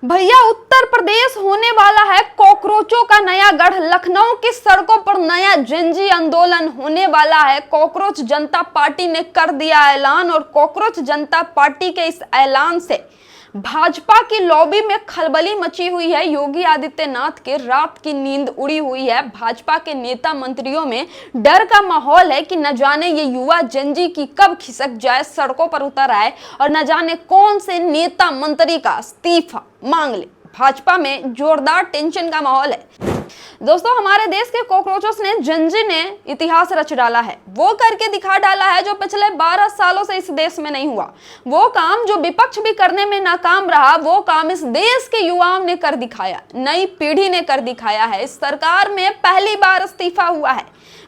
भैया उत्तर प्रदेश होने वाला है कॉकरोचों का नया गढ़। लखनऊ की सड़कों पर नया जेनजी आंदोलन होने वाला है। कॉकरोच जनता पार्टी ने कर दिया ऐलान और कॉकरोच जनता पार्टी के इस ऐलान से भाजपा की लॉबी में खलबली मची हुई है। योगी आदित्यनाथ के रात की नींद उड़ी हुई है। भाजपा के नेता मंत्रियों में डर का माहौल है कि न जाने ये युवा जेनजी की कब खिसक जाए, सड़कों पर उतर आए और न जाने कौन से नेता मंत्री का इस्तीफा मांग ले। भाजपा में जोरदार टेंशन का माहौल है। दोस्तों, हमारे देश के कॉकरोचों ने जेनजी ने इतिहास रच डाला है। वो करके दिखा डाला है जो पिछले 12 सालों से इस देश में नहीं हुआ। वो काम जो विपक्ष भी करने में नाकाम रहा, वो काम इस देश के युवाओं ने कर दिखाया, नई पीढ़ी ने कर दिखाया है। इस सरकार में पहली बार इस्तीफा हुआ है।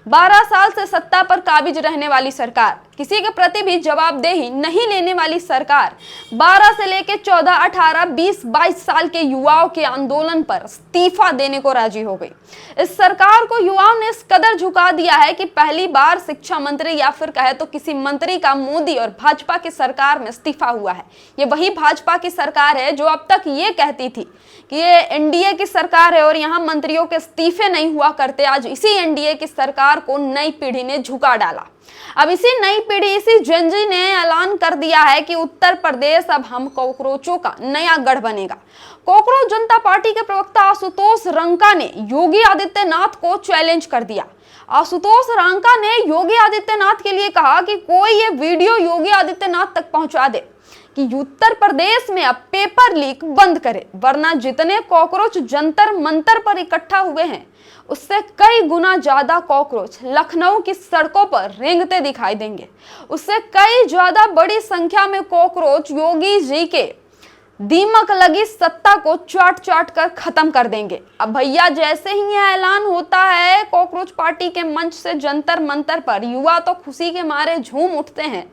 12 साल से सत्ता पर काबिज रहने वाली सरकार, किसी के प्रति भी जवाबदेही नहीं लेने वाली सरकार, 12 से लेकर 14, 18, 20, 22 साल के युवाओं के आंदोलन पर इस्तीफा देने को राजी हो गई। इस सरकार को युवाओं ने इस कदर झुका दिया है कि पहली बार शिक्षा मंत्री या फिर कहे तो किसी मंत्री का मोदी और भाजपा की सरकार में इस्तीफा हुआ है। ये वही भाजपा की सरकार है जो अब तक ये कहती थी कि ये एनडीए की सरकार है और यहाँ मंत्रियों के इस्तीफे नहीं हुआ करते। आज इसी एनडीए की सरकार को नई पीढ़ी ने झुका डाला। अब इसी नई पीढ़ी, इसी जेनजी ने ऐलान कर दिया है कि उत्तर प्रदेश अब हम कॉकरोचों का नया गढ़ बनेगा। कॉकरोच जनता पार्टी के प्रवक्ता आशुतोष रंका ने योगी आदित्यनाथ को चैलेंज कर दिया। आशुतोष रंका ने योगी आदित्यनाथ के लिए कहा कि कोई ये वीडियो योगी आदित्यनाथ तक पहुंचा दे कि उत्तर प्रदेश में अब पेपर लीक बंद करे, वरना जितने कॉकरोच जंतर मंतर पर इकट्ठा हुए हैं उससे कई गुना ज्यादा कॉकरोच लखनऊ की सड़कों पर रेंगते दिखाई देंगे। उससे कई ज्यादा बड़ी संख्या में कॉकरोच योगी जी के दीमक लगी सत्ता को चाट चाट कर खत्म कर देंगे। अब भैया जैसे ही यह ऐलान होता है कॉकरोच पार्टी के मंच से जंतर मंतर पर युवा तो खुशी के मारे झूम उठते हैं,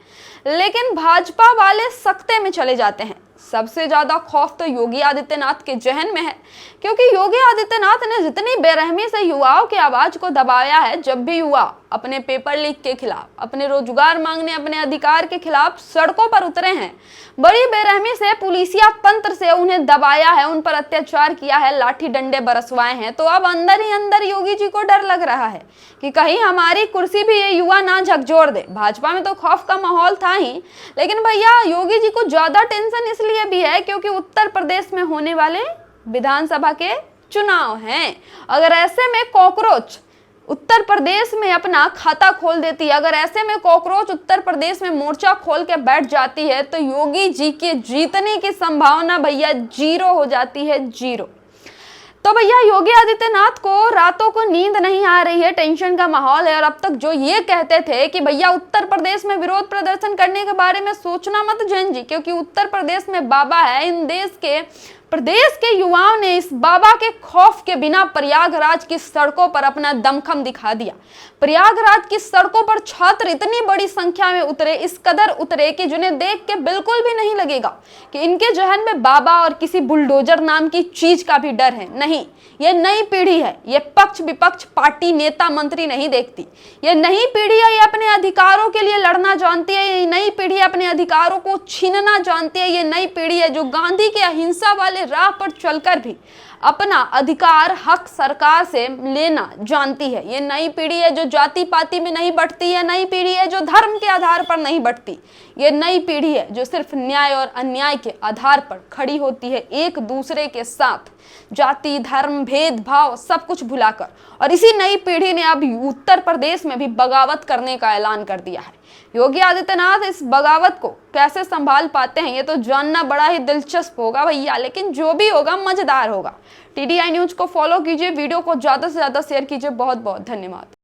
लेकिन भाजपा वाले सख्ते में चले जाते हैं। सबसे ज्यादा खौफ तो योगी आदित्यनाथ के जहन में है, क्योंकि योगी आदित्यनाथ ने जितनी बेरहमी से युवाओं की आवाज को दबाया है, जब भी युवा अपने पेपर लीक के खिलाफ, अपने रोजगार मांगने, अपने अधिकार के खिलाफ सड़कों पर उतरे हैं, बड़ी बेरहमी से पुलिसिया तंत्र से उन्हें दबाया है, उन पर अत्याचार किया है, लाठी डंडे बरसवाए हैं, तो अब अंदर ही अंदर योगी जी को डर लग रहा है कि कहीं हमारी कुर्सी भी ये युवा ना झकझोर दे। भाजपा में तो खौफ का माहौल था ही, लेकिन भैया योगी जी को ज्यादा टेंशन इसलिए भी है क्योंकि उत्तर प्रदेश में होने वाले विधानसभा के चुनाव हैं। अगर ऐसे में कॉकरोच उत्तर प्रदेश में अपना खाता खोल देती है, अगर ऐसे में कॉकरोच उत्तर प्रदेश में मोर्चा खोल के बैठ जाती है, तो योगी जी के जीतने की संभावना भैया 0 हो जाती है, 0। तो भैया योगी आदित्यनाथ को रातों को नींद नहीं आ रही है, टेंशन का माहौल है। और अब तक जो ये कहते थे कि भैया उत्तर प्रदेश में विरोध प्रदर्शन करने के बारे में सोचना मत जेनजी, क्योंकि उत्तर प्रदेश में बाबा है, इन प्रदेश के युवाओं ने इस बाबा के खौफ के बिना प्रयागराज की सड़कों पर अपना दमखम दिखा दिया। प्रयागराज की सड़कों पर छात्र इतनी बड़ी संख्या में उतरे, इस कदर उतरे कि जिन्हें देख के बिल्कुल भी नहीं लगेगा कि इनके जहन में बाबा और किसी बुलडोजर नाम की चीज का भी डर है। नहीं, ये नई पीढ़ी है। ये पक्ष विपक्ष, पार्टी, नेता मंत्री नहीं देखती। ये नई पीढ़ी है, ये अपने अधिकारों के लिए लड़ना जानती है। ये नई पीढ़ी अपने अधिकारों को छीनना जानती है। ये नई पीढ़ी है जो गांधी के अहिंसा वाले राह पर चलकर भी अपना अधिकार, हक सरकार से लेना जानती है। ये नई पीढ़ी है जो जाति पाति में नहीं बंटती है। नई पीढ़ी है जो धर्म के आधार पर नहीं बंटती। ये नई पीढ़ी है जो सिर्फ न्याय और अन्याय के आधार पर खड़ी होती है, एक दूसरे के साथ, जाति, धर्म, भेदभाव सब कुछ भुलाकर। और इसी नई पीढ़ी ने अब उत्तर प्रदेश में भी बगावत करने का ऐलान कर दिया है। योगी आदित्यनाथ इस बगावत को कैसे संभाल पाते हैं ये तो जानना बड़ा ही दिलचस्प होगा भैया, लेकिन जो भी होगा मजेदार होगा। TDI न्यूज को फॉलो कीजिए, वीडियो को ज्यादा से ज्यादा शेयर कीजिए। बहुत बहुत धन्यवाद।